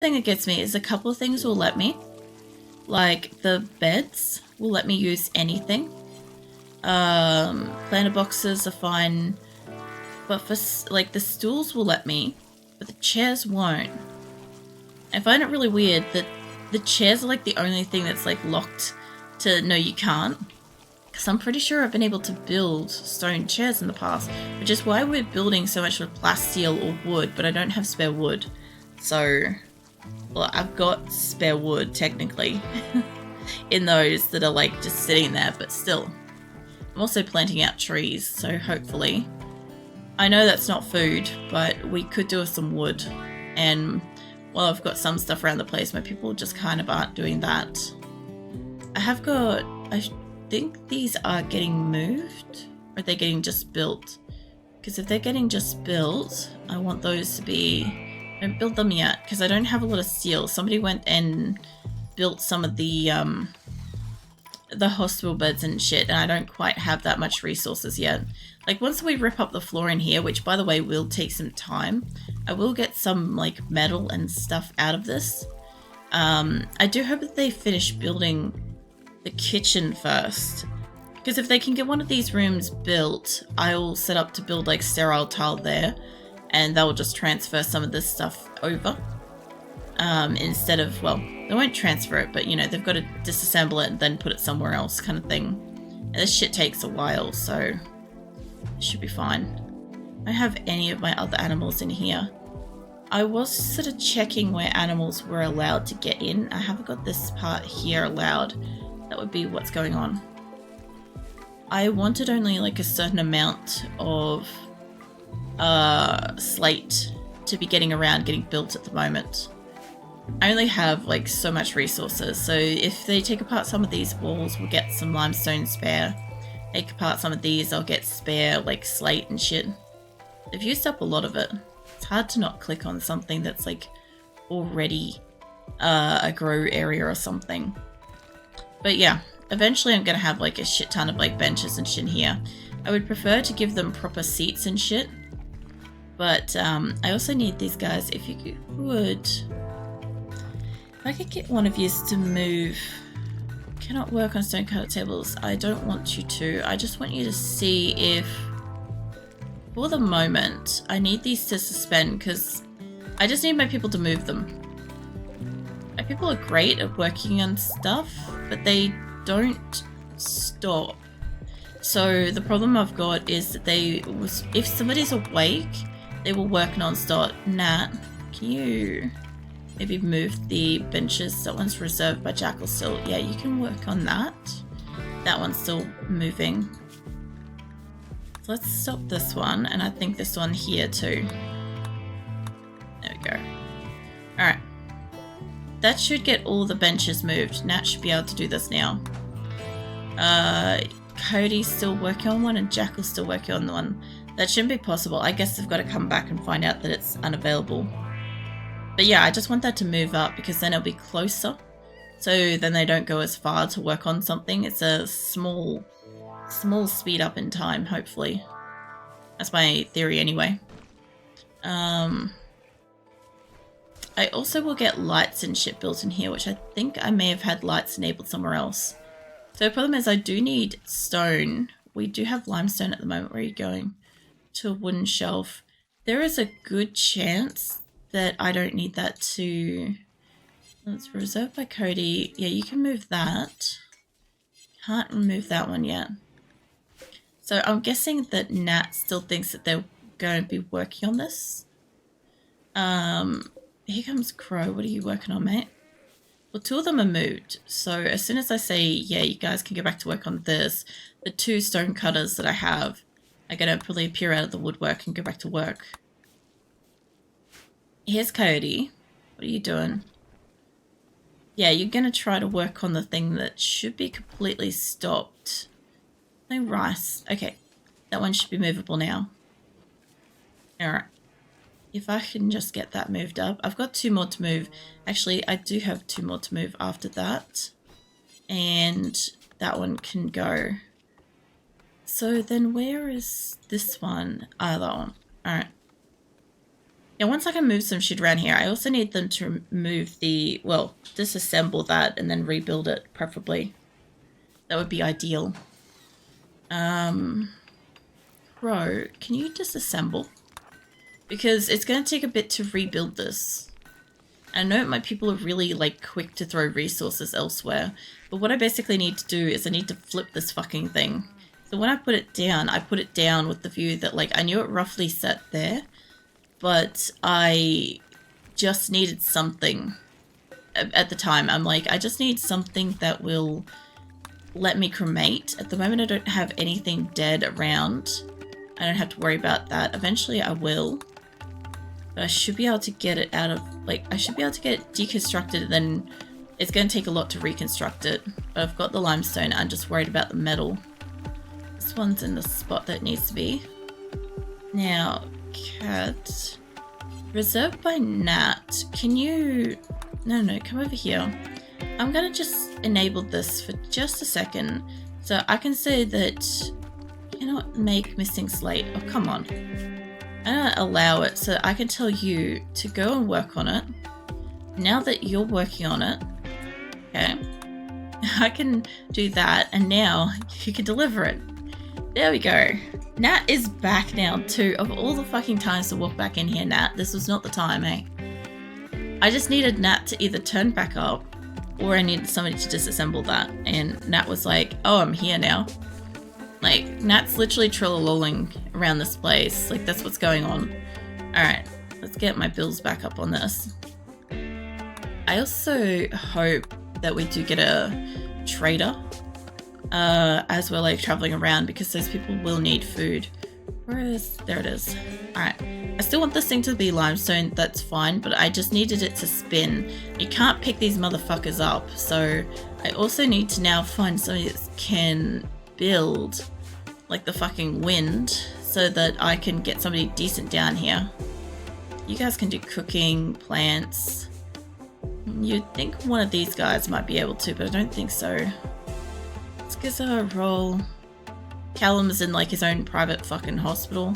thing that gets me is a couple of things will let me. Like the beds will let me use anything. Planter boxes are fine. But for, like, the stools will let me, but the chairs won't. I find it really weird that the chairs are, like, the only thing that's, like, locked to no, you can't. Because I'm pretty sure I've been able to build stone chairs in the past, which is why we're building so much with plasteel or wood, but I don't have spare wood. So, well, I've got spare wood, technically, in those that are, like, just sitting there, but still. I'm also planting out trees, so hopefully... I know that's not food, but we could do with some wood. And while I've got some stuff around the place, my people just kind of aren't doing that. I think these are getting moved, or are they getting just built? Because if they're getting just built, I want those to be... I don't build them yet, because I don't have a lot of steel. Somebody went and built some of the hospital beds and shit, and I don't quite have that much resources yet. Like, once we rip up the floor in here, which, by the way, will take some time, I will get some, like, metal and stuff out of this. I do hope that they finish building the kitchen first. Because if they can get one of these rooms built, I'll set up to build, like, sterile tile there. And that will just transfer some of this stuff over. Instead of, well, they won't transfer it, but, you know, they've got to disassemble it and then put it somewhere else kind of thing. And this shit takes a while, so... it should be fine. I don't have any of my other animals in here. I was sort of checking where animals were allowed to get in. I haven't got this part here allowed. That would be what's going on. I wanted only like a certain amount of slate to be getting around getting built at the moment. I only have like so much resources, so if they take apart some of these walls, we'll get some limestone spare. Take apart some of these, I'll get spare, like, slate and shit. They've used up a lot of it. It's hard to not click on something that's, like, already a grow area or something. But yeah, eventually I'm gonna have, like, a shit ton of, like, benches and shit in here. I would prefer to give them proper seats and shit. But, I also need these guys, if you would... If I could get one of you to move... Cannot work on stone cut tables. I don't want you to. I just want you to see if, for the moment, I need these to suspend because I just need my people to move them. My people are great at working on stuff, but they don't stop. So the problem I've got is that if somebody's awake, they will work non-stop. Nat, can you... maybe move the benches? That one's reserved by Jackal still. Yeah, you can work on that. That one's still moving. So let's stop this one, and I think this one here too. There we go. Alright. That should get all the benches moved. Nat should be able to do this now. Cody's still working on one, and Jackal's still working on the one. That shouldn't be possible. I guess they've got to come back and find out that it's unavailable. But yeah, I just want that to move up because then it'll be closer. So then they don't go as far to work on something. It's a small speed up in time, hopefully. That's my theory anyway. I also will get lights and shit built in here, which I think I may have had lights enabled somewhere else. So the problem is I do need stone. We do have limestone at the moment. Where are you going? To a wooden shelf. There is a good chance that I don't need that to... It's reserved by Cody. Yeah, you can move that. Can't remove that one yet. So I'm guessing that Nat still thinks that they're going to be working on this. Here comes Crow. What are you working on, mate? Well, two of them are moved. So as soon as I say, yeah, you guys can go back to work on this, the two stone cutters that I have are going to probably appear out of the woodwork and go back to work. Here's Cody. What are you doing? Yeah, you're going to try to work on the thing that should be completely stopped. No rice. Okay, that one should be movable now. Alright. If I can just get that moved up. I've got two more to move. Actually, I do have two more to move after that. And that one can go. So then where is this one? Ah, that one. Alright. Yeah, once I can move some shit around here, I also need them to move the, well, disassemble that and then rebuild it, preferably. That would be ideal. Pro, can you disassemble? Because it's going to take a bit to rebuild this. I know my people are really, like, quick to throw resources elsewhere, but what I basically need to do is I need to flip this fucking thing. So when I put it down with the view that, like, I knew it roughly set there, but I just needed something. At the time, I'm like, I just need something that will let me cremate. At the moment, I don't have anything dead around. I don't have to worry about that. Eventually, I will. But I should be able to get it out of, like, I should be able to get it deconstructed, and then it's going to take a lot to reconstruct it. But I've got the limestone, I'm just worried about the metal. This one's in the spot that it needs to be. Now, cat. Reserved by Nat. Can you... No, come over here. I'm going to just enable this for just a second. So I can say that... Cannot make missing slate. Oh, come on. I'm going to allow it so I can tell you to go and work on it. Now that you're working on it, okay, I can do that, and now you can deliver it. There we go. Nat is back now too. Of all the fucking times to walk back in here, Nat, this was not the time, eh? I just needed Nat to either turn back up, or I needed somebody to disassemble that, and Nat was like, oh, I'm here now. Like, Nat's literally trillaloling around this place. Like, that's what's going on. Alright, let's get my bills back up on this. I also hope that we do get a trader as we're, like, traveling around, because those people will need food. Where is... There it is. Alright. I still want this thing to be limestone, that's fine, but I just needed it to spin. You can't pick these motherfuckers up, so I also need to now find somebody that can build like the fucking wind so that I can get somebody decent down here. You guys can do cooking, plants. You'd think one of these guys might be able to, but I don't think so. Let's give her a roll. Callum's in like his own private fucking hospital.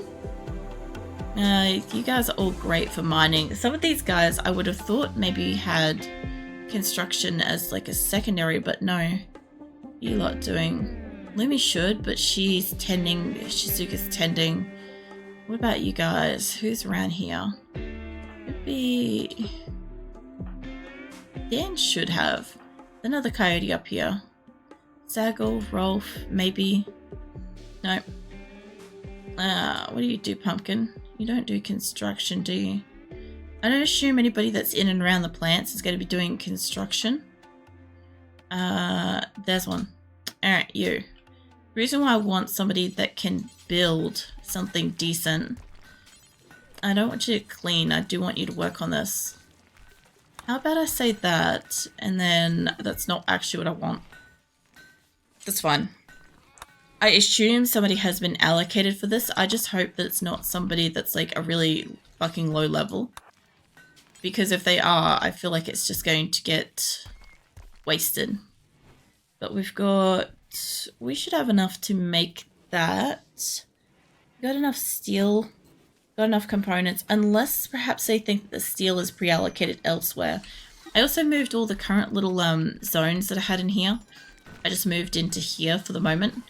You guys are all great for mining. Some of these guys I would have thought maybe had construction as like a secondary, but no. You lot doing... Lumi should, but she's tending. Shizuka's tending. What about you guys? Who's around here? Maybe... Dan should have. Another coyote up here. Zaggle, Rolf, maybe. Nope. What do you do, Pumpkin? You don't do construction, do you? I don't assume anybody that's in and around the plants is going to be doing construction. There's one. Alright, you. The reason why I want somebody that can build something decent, I don't want you to clean, I do want you to work on this. How about I say that, and then that's not actually what I want. That's fine. I assume somebody has been allocated for this. I just hope that it's not somebody that's like a really fucking low level. Because if they are, I feel like it's just going to get wasted. But we've got... We should have enough to make that. Got enough steel. Got enough components. Unless perhaps they think that the steel is pre-allocated elsewhere. I also moved all the current little zones that I had in here. I just moved into here for the moment.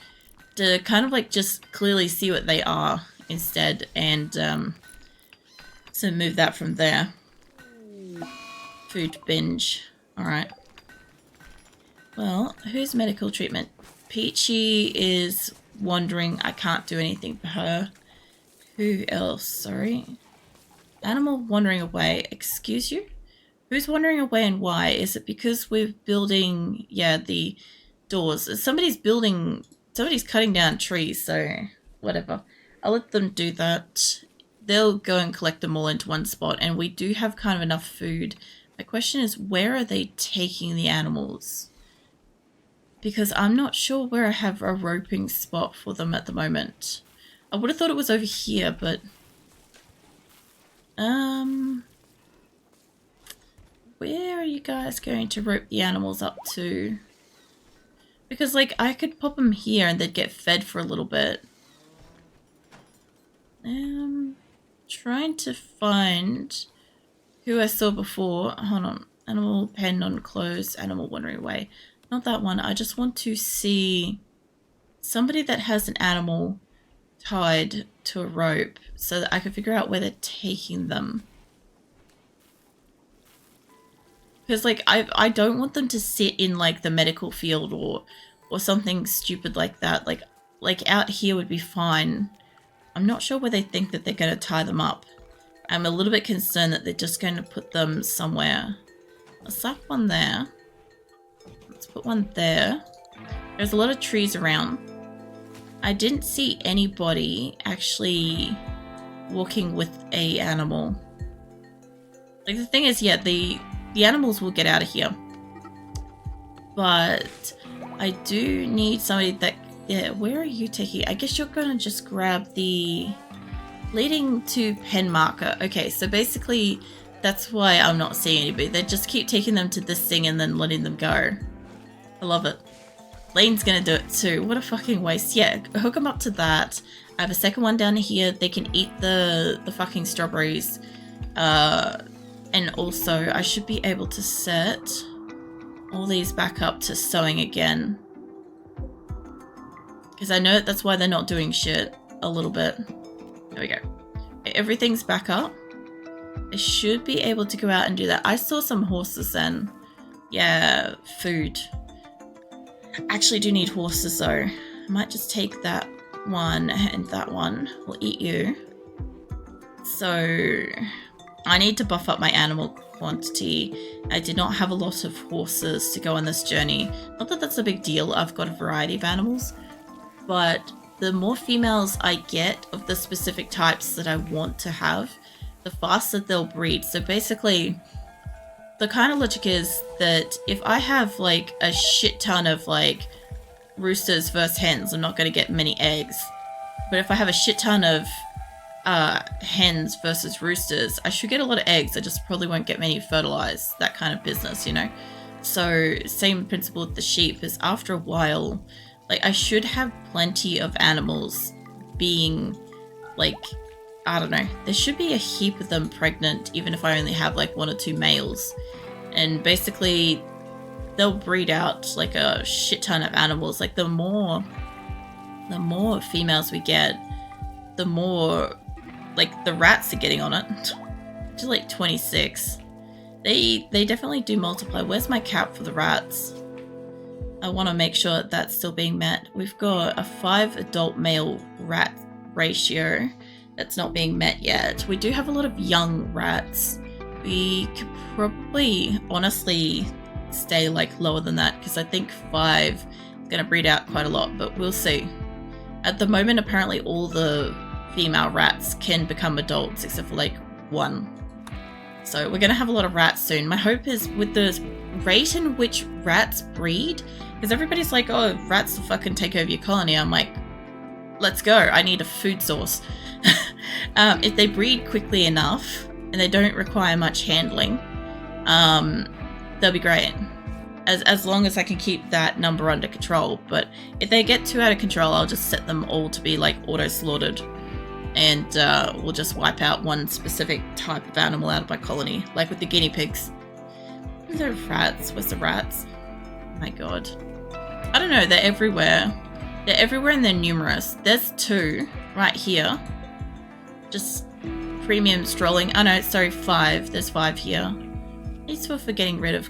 To kind of like just clearly see what they are instead. And so move that from there. Food binge. Alright. Well, who's medical treatment? Peachy is wandering. I can't do anything for her. Who else? Sorry. Animal wandering away. Excuse you? Who's wandering away and why? Is it because we're building, yeah, the doors? Somebody's cutting down trees, so whatever. I'll let them do that. They'll go and collect them all into one spot, and we do have kind of enough food. My question is, where are they taking the animals? Because I'm not sure where I have a roping spot for them at the moment. I would have thought it was over here, but... Where are you guys going to rope the animals up to? Because, like, I could pop them here and they'd get fed for a little bit. trying to find who I saw before. Hold on. Animal pen on closed, animal wandering away. Not that one. I just want to see somebody that has an animal tied to a rope so that I can figure out where they're taking them. Because, like, I don't want them to sit in, like, the medical field or something stupid like that. Like out here would be fine. I'm not sure where they think that they're going to tie them up. I'm a little bit concerned that they're just going to put them somewhere. Let's slap one there. Let's put one there. There's a lot of trees around. I didn't see anybody actually walking with a animal. Like, the thing is, yeah, the animals will get out of here. But I do need somebody that... Yeah, where are you taking... I guess you're going to just grab the... Leading to pen marker. Okay, so basically that's why I'm not seeing anybody. They just keep taking them to this thing and then letting them go. I love it. Lane's gonna do it too. What a fucking waste. Yeah, hook them up to that. I have a second one down here. They can eat the fucking strawberries. And also I should be able to set all these back up to sewing again. Because I know that's why they're not doing shit a little bit. There we go. Okay, everything's back up. I should be able to go out and do that. I saw some horses then. Yeah, food. I actually do need horses though. I might just take that one and that one. We'll eat you. So I need to buff up my animal quantity. I did not have a lot of horses to go on this journey. Not that that's a big deal. I've got a variety of animals. But the more females I get of the specific types that I want to have, the faster they'll breed. So basically, the kind of logic is that if I have like a shit ton of like roosters versus hens, I'm not going to get many eggs. But if I have a shit ton of hens versus roosters, I should get a lot of eggs. I just probably won't get many fertilized, that kind of business, you know? So same principle with the sheep is after a while, like I should have plenty of animals being like, I don't know, there should be a heap of them pregnant even if I only have like 1 or 2 males. And basically they'll breed out like a shit ton of animals. Like the more females we get, the more like the rats are getting on it. To like 26. They definitely do multiply. Where's my cap for the rats? I want to make sure that's still being met. We've got a 5 adult male rat ratio that's not being met yet. We do have a lot of young rats. We could probably honestly stay like lower than that because I think 5 is going to breed out quite a lot, but we'll see. At the moment, apparently all the female rats can become adults except for like 1. So we're going to have a lot of rats soon. My hope is with the rate in which rats breed, because everybody's like, oh, rats will fucking take over your colony. I'm like, let's go. I need a food source. If they breed quickly enough and they don't require much handling, they'll be great. As long as I can keep that number under control. But if they get too out of control, I'll just set them all to be like auto-slaughtered. And we'll just wipe out one specific type of animal out of my colony. Like with the guinea pigs. Where's the rats? Where's the rats? Oh my god. I don't know, they're everywhere. They're everywhere and they're numerous. There's 2 right here. Just premium strolling. Oh no, sorry, 5. There's 5 here. Useful for getting rid of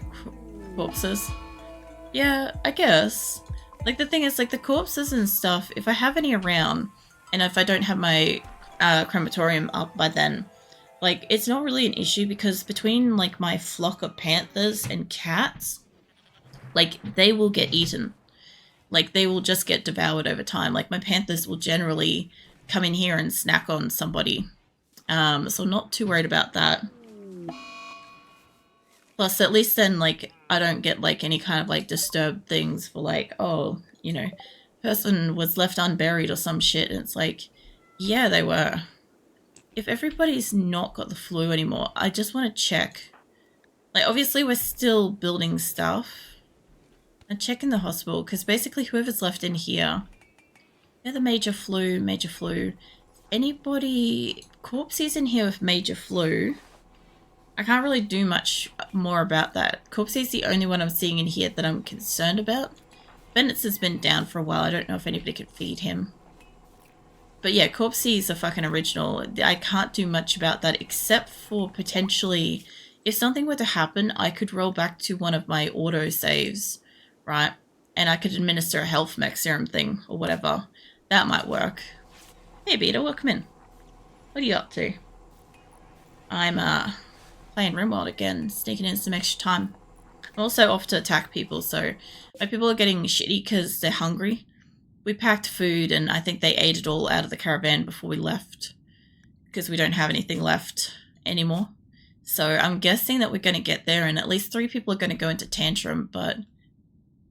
corpses. Yeah, I guess. Like the thing is, like the corpses and stuff, if I have any around, and if I don't have my crematorium up by then, like it's not really an issue because between like my flock of panthers and cats, like they will get eaten. Like they will just get devoured over time. Like my panthers will generally come in here and snack on somebody. So I'm not too worried about that. Plus at least then like I don't get like any kind of like disturbed things for like, oh, you know, person was left unburied or some shit. And it's like, yeah, they were. If everybody's not got the flu anymore, I just want to check. Like obviously we're still building stuff. And check in the hospital, because basically whoever's left in here, they're the major flu. anybody... Corpsey's in here with major flu. I can't really do much more about that. Corpsey's the only one I'm seeing in here that I'm concerned about. Bennett's has been down for a while. I don't know if anybody could feed him. But yeah, Corpsey's a fucking original. I can't do much about that except for potentially... If something were to happen, I could roll back to one of my auto saves, right? And I could administer a health mech serum thing or whatever. That might work. Hey, Beetle, welcome in. What are you up to? I'm playing RimWorld again, sneaking in some extra time. I'm also off to attack people, so my people are getting shitty because they're hungry. We packed food and I think they ate it all out of the caravan before we left because we don't have anything left anymore. So I'm guessing that we're going to get there and at least 3 people are going to go into tantrum, but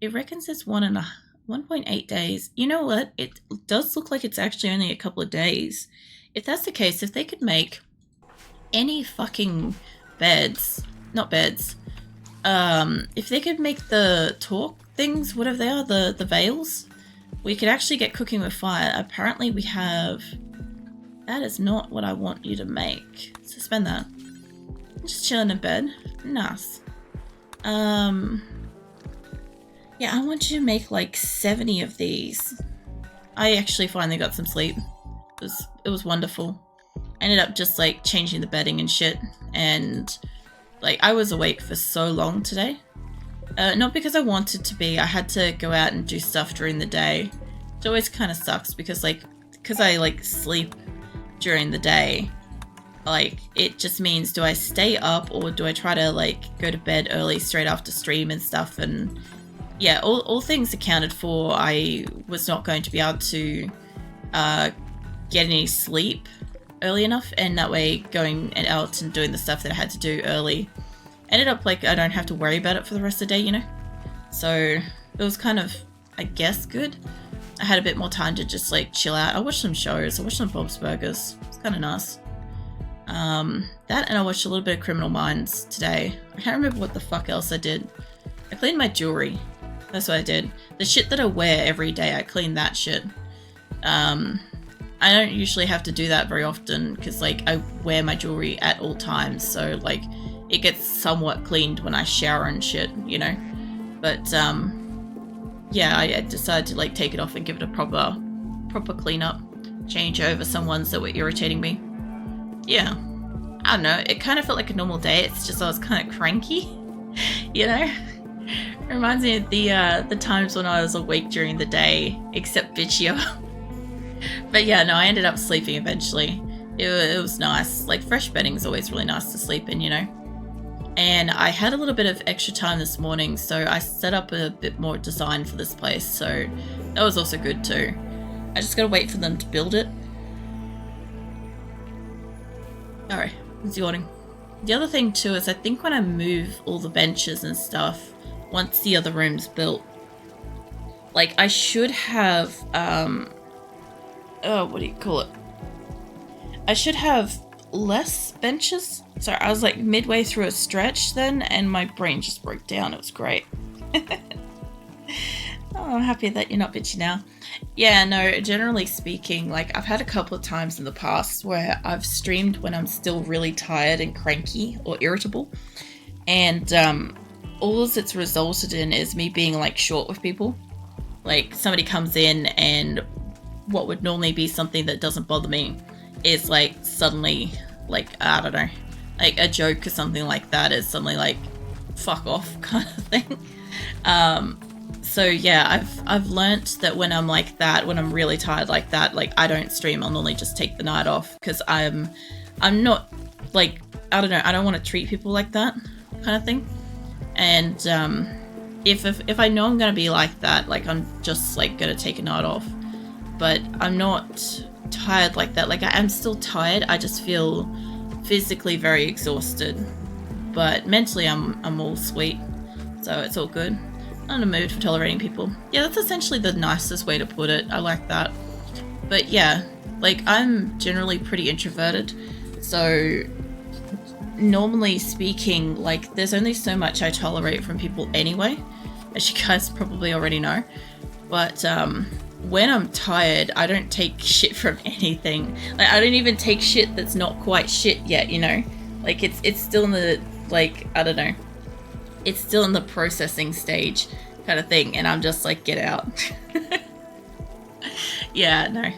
it reckons it's 1.8 days. You know what? It does look like it's actually only a couple of days. If that's the case, if they could make any fucking beds, not beds, if they could make the talk things, whatever they are, the veils, we could actually get cooking with fire. Apparently we have... That is not what I want you to make. Suspend that. Just chilling in bed. Nice. Yeah, I want you to make like 70 of these. I actually finally got some sleep. It was wonderful. I ended up just like changing the bedding and shit, and like I was awake for so long today. Not because I wanted to be. I had to go out and do stuff during the day. It always kind of sucks because I like sleep during the day. Like, it just means, do I stay up or do I try to like go to bed early straight after stream and stuff? And yeah, all things accounted for, I was not going to be able to get any sleep early enough, and that way going out and doing the stuff that I had to do early ended up like I don't have to worry about it for the rest of the day, you know? So it was kind of, I guess, good. I had a bit more time to just like chill out. I watched some shows. I watched some Bob's Burgers. It's kind of nice. That, and I watched a little bit of Criminal Minds today. I can't remember what the fuck else I did. I cleaned my jewelry. That's what I did. The shit that I wear every day, I cleaned that shit. I don't usually have to do that very often because like I wear my jewelry at all times, so like it gets somewhat cleaned when I shower and shit, you know. But yeah, I decided to like take it off and give it a proper cleanup, change over some ones that were irritating me. Yeah, I don't know, it kind of felt like a normal day. It's just I was kind of cranky, you know. It reminds me of the times when I was awake during the day, except bitchier. But yeah, no, I ended up sleeping eventually. It was nice. Like, fresh bedding is always really nice to sleep in, you know. And I had a little bit of extra time this morning, so I set up a bit more design for this place, so that was also good too. I just gotta wait for them to build it. Alright, it's yawning. The other thing too is I think when I move all the benches and stuff, once the other room's built, like I should have, what do you call it? I should have less benches. So I was like midway through a stretch then and my brain just broke down. It was great. Oh, I'm happy that you're not bitchy now. Yeah, no, generally speaking, like I've had a couple of times in the past where I've streamed when I'm still really tired and cranky or irritable. And all it's resulted in is me being like short with people. Like somebody comes in and what would normally be something that doesn't bother me is like suddenly like, I don't know, like a joke or something like that is suddenly like fuck off kind of thing. So yeah, I've learnt that when I'm like that, when I'm really tired like that, like I don't stream. I'll normally just take the night off because I'm not like, I don't know, I don't want to treat people like that kind of thing. And if I know I'm gonna be like that, like I'm just like gonna take a night off. But I'm not tired like that. Like I am still tired. I just feel physically very exhausted. But mentally I'm all sweet. So it's all good. Not in a mood for tolerating people. Yeah, that's essentially the nicest way to put it. I like that. But yeah, like I'm generally pretty introverted. So normally speaking, like there's only so much I tolerate from people anyway, as you guys probably already know. But when I'm tired, I don't take shit from anything. Like, I don't even take shit that's not quite shit yet, you know? Like, it's still in the, like, I don't know. It's still in the processing stage kind of thing, and I'm just like, get out. Yeah, no.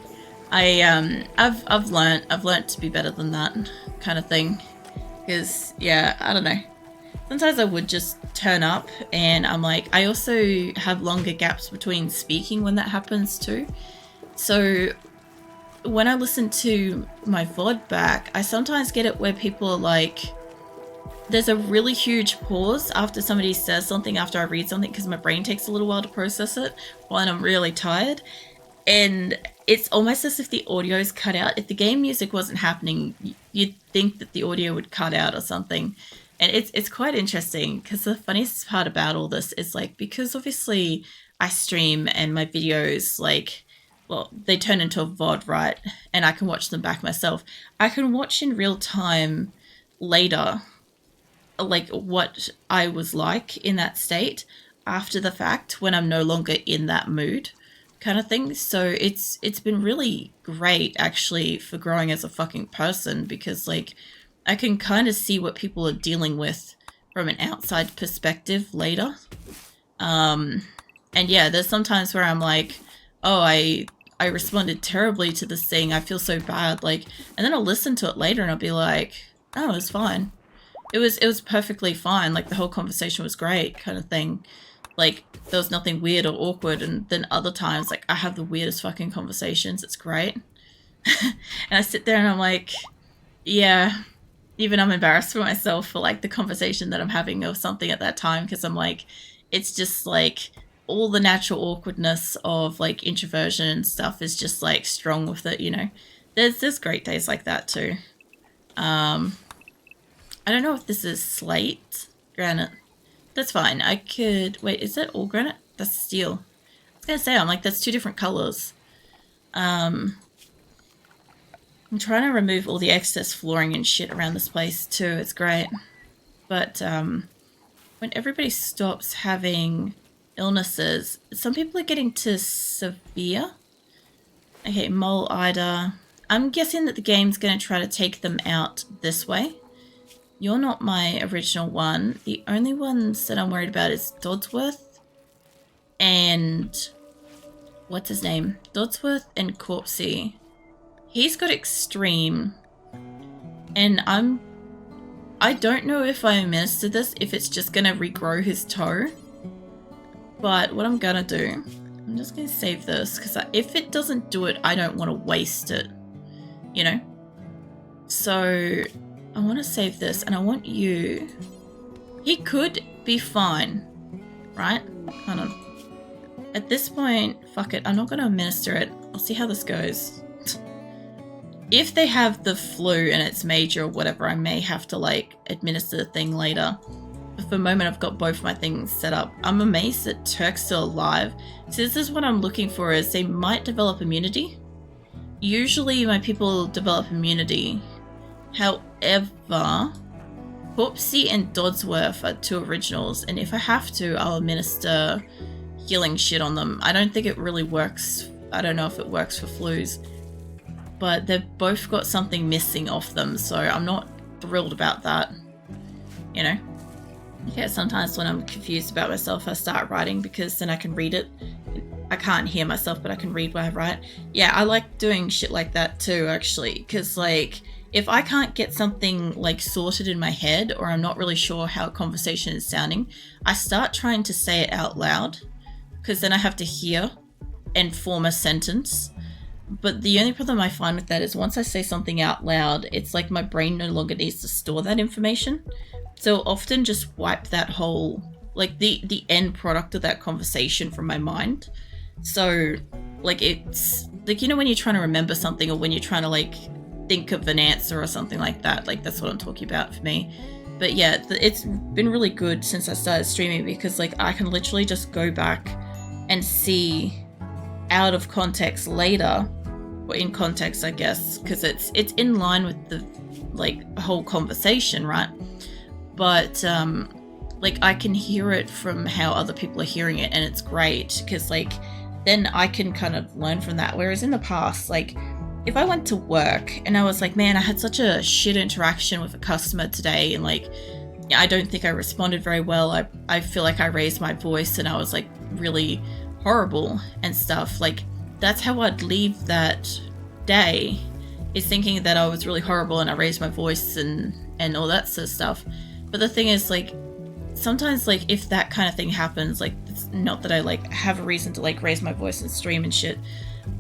I've learnt to be better than that kind of thing. Because, yeah, I don't know. Sometimes I would just turn up and I'm like, I also have longer gaps between speaking when that happens too. So when I listen to my VOD back, I sometimes get it where people are like, there's a really huge pause after somebody says something, after I read something, because my brain takes a little while to process it when I'm really tired. And it's almost as if the audio is cut out. If the game music wasn't happening, you'd think that the audio would cut out or something. And it's quite interesting, because the funniest part about all this is, like, because obviously I stream and my videos, like, well, they turn into a VOD, right? And I can watch them back myself. I can watch in real time later, like, what I was like in that state after the fact when I'm no longer in that mood kind of thing. So it's been really great actually for growing as a fucking person, because, like, I can kind of see what people are dealing with from an outside perspective later. And yeah, there's sometimes where I'm like, oh, I responded terribly to this thing, I feel so bad, like, and then I'll listen to it later and I'll be like, oh, it was fine. It was perfectly fine, like, the whole conversation was great kind of thing. Like, there was nothing weird or awkward. And then other times, like, I have the weirdest fucking conversations, it's great. And I sit there and I'm like, yeah, even I'm embarrassed for myself for, like, the conversation that I'm having or something at that time, because I'm like, it's just like all the natural awkwardness of, like, introversion and stuff is just, like, strong with it, you know. There's great days like that too. I don't know if this is slate, granite. That's fine. I could wait. Is that all granite? That's steel. I was gonna say, I'm like, that's two different colors. I'm trying to remove all the excess flooring and shit around this place too. It's great. But when everybody stops having illnesses, some people are getting to severe. Okay, Mole Ida. I'm guessing that the game's going to try to take them out this way. You're not my original one. The only ones that I'm worried about is Dodsworth and... what's his name? Dodsworth and Corpsey. He's got extreme, and I don't know if I administered this, if it's just gonna regrow his toe, but what I'm gonna do, I'm just gonna save this, because if it doesn't do it, I don't want to waste it, you know? So I want to save this, and I want you, he could be fine, right? Hold on. At this point, fuck it, I'm not gonna administer it. I'll see how this goes. If they have the flu and it's major or whatever, I may have to, like, administer the thing later. But for the moment, I've got both my things set up. I'm amazed that Turk's still alive. So this is what I'm looking for, is they might develop immunity. Usually my people develop immunity. However, Corpsey and Dodsworth are two originals, and if I have to, I'll administer healing shit on them. I don't think it really works. I don't know if it works for flus. But they've both got something missing off them, so I'm not thrilled about that, you know? Yeah, sometimes when I'm confused about myself, I start writing, because then I can read it. I can't hear myself, but I can read what I write. Yeah, I like doing shit like that too, actually, because, like, if I can't get something, like, sorted in my head, or I'm not really sure how a conversation is sounding, I start trying to say it out loud, because then I have to hear and form a sentence. But the only problem I find with that is once I say something out loud, it's like my brain no longer needs to store that information. So I'll often just wipe that whole, like, the end product of that conversation from my mind. So, like, it's, like, you know when you're trying to remember something, or when you're trying to, like, think of an answer or something like that, like, that's what I'm talking about for me. But yeah, it's been really good since I started streaming, because, like, I can literally just go back and see out of context later, or in context, I guess, because it's in line with the, like, whole conversation, right? But like, I can hear it from how other people are hearing it, and it's great, because, like, then I can kind of learn from that. Whereas in the past, like, if I went to work and I was like, man, I had such a shit interaction with a customer today, and like, I don't think I responded very well. I feel like I raised my voice and I was like really horrible and stuff. Like, that's how I'd leave that day, is thinking that I was really horrible and I raised my voice and all that sort of stuff. But the thing is, like, sometimes, like, if that kind of thing happens, like, it's not that I like have a reason to like raise my voice and stream and shit,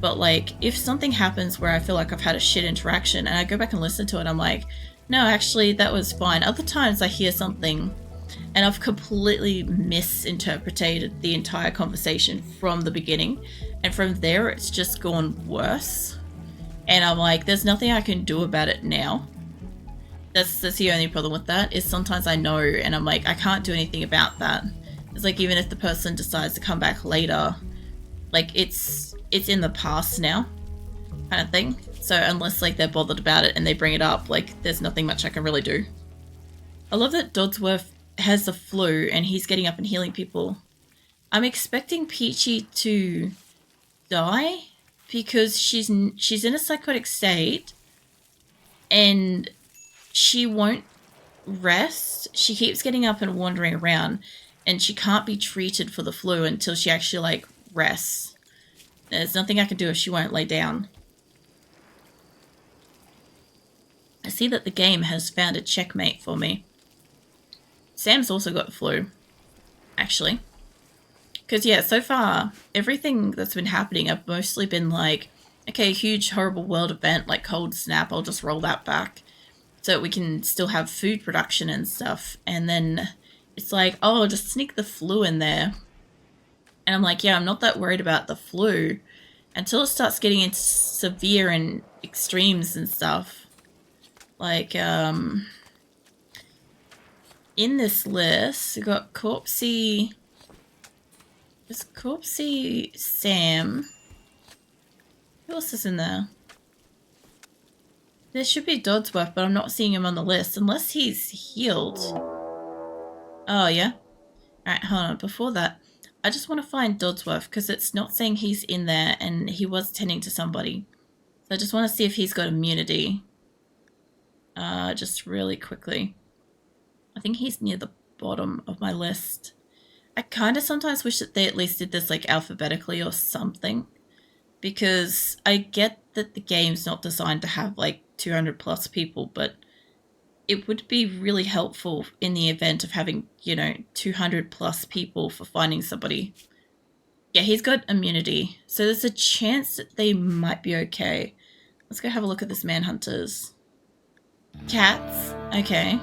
but like, if something happens where I feel like I've had a shit interaction and I go back and listen to it, I'm like, no, actually that was fine. Other times I hear something and I've completely misinterpreted the entire conversation from the beginning, and from there it's just gone worse, and I'm like, there's nothing I can do about it now. That's the only problem with that, is sometimes I know and I'm like, I can't do anything about that. It's like, even if the person decides to come back later, like, it's in the past now, kind of thing. So unless like they're bothered about it and they bring it up, like, there's nothing much I can really do. I love that Dodsworth has the flu and he's getting up and healing people. I'm expecting Peachy to die because she's in a psychotic state and she won't rest. She keeps getting up and wandering around, and she can't be treated for the flu until she actually like rests. There's nothing I can do if she won't lay down. I see that the game has found a checkmate for me. Sam's also got the flu, actually. Because, yeah, so far, everything that's been happening, I've mostly been like, okay, huge, horrible world event, like cold snap, I'll just roll that back so that we can still have food production and stuff. And then it's like, oh, just sneak the flu in there. And I'm like, yeah, I'm not that worried about the flu until it starts getting into severe and extremes and stuff. Like, in this list, we've got Corpsey... There's Corpsey Sam. Who else is in there? There should be Dodsworth, but I'm not seeing him on the list, unless he's healed. Oh, yeah? Alright, hold on. Before that, I just want to find Dodsworth, because it's not saying he's in there, and he was tending to somebody. So I just want to see if he's got immunity. Just really quickly. I think he's near the bottom of my list. I kind of sometimes wish that they at least did this like alphabetically or something, because I get that the game's not designed to have like 200 plus people, but it would be really helpful in the event of having, you know, 200 plus people for finding somebody. Yeah, he's got immunity, so there's a chance that they might be okay. Let's go have a look at this Manhunters. Cats, okay.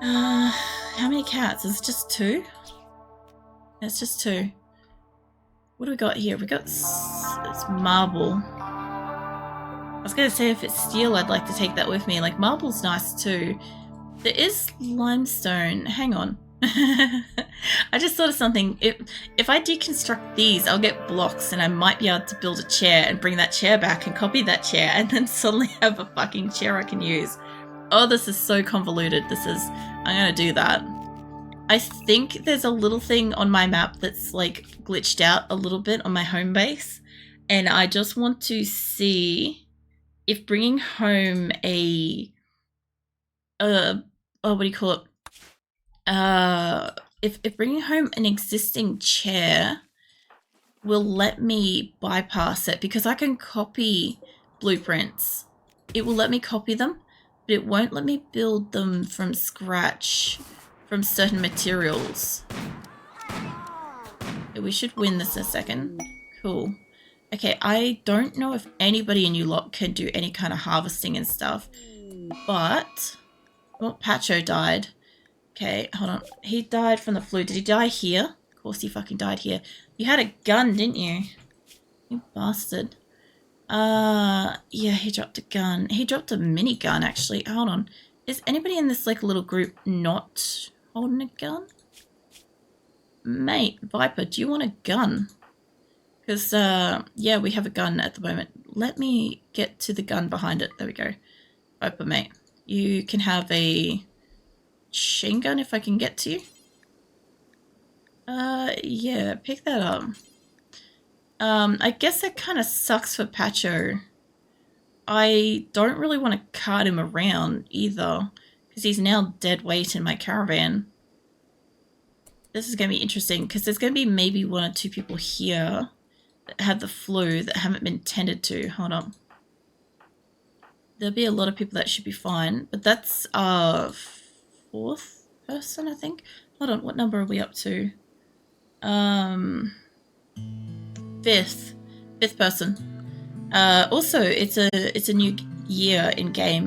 How many cats? Is it just 2? It's just 2. What do we got here? We got it's marble. I was going to say if it's steel, I'd like to take that with me. Like, marble's nice too. There is limestone. Hang on. I just thought of something. If I deconstruct these, I'll get blocks and I might be able to build a chair and bring that chair back and copy that chair and then suddenly have a fucking chair I can use. Oh, this is so convoluted. I'm going to do that. I think there's a little thing on my map that's like glitched out a little bit on my home base. And I just want to see if bringing home what do you call it? If bringing home an existing chair will let me bypass it, because I can copy blueprints. It will let me copy them, but it won't let me build them from scratch from certain materials. Okay, we should win this in a second. Cool. Okay, I don't know if anybody in you lot can do any kind of harvesting and stuff, but... Oh, Pacho died. Okay, hold on. He died from the flu. Did he die here? Of course he fucking died here. You had a gun, didn't you? You bastard. Yeah, he dropped a gun. He dropped a minigun, actually. Hold on. Is anybody in this, like, little group not holding a gun? Mate, Viper, do you want a gun? Because, yeah, we have a gun at the moment. Let me get to the gun behind it. There we go. Viper, mate. You can have a chain gun if I can get to you. Yeah, pick that up. I guess that kind of sucks for Pacho. I don't really want to cart him around either, because he's now dead weight in my caravan. This is going to be interesting, because there's going to be maybe 1 or 2 people here that have the flu that haven't been tended to. Hold on. There'll be a lot of people that should be fine, but that's our 4th person, I think. Hold on, what number are we up to? 5th person. Also, it's a new year in game.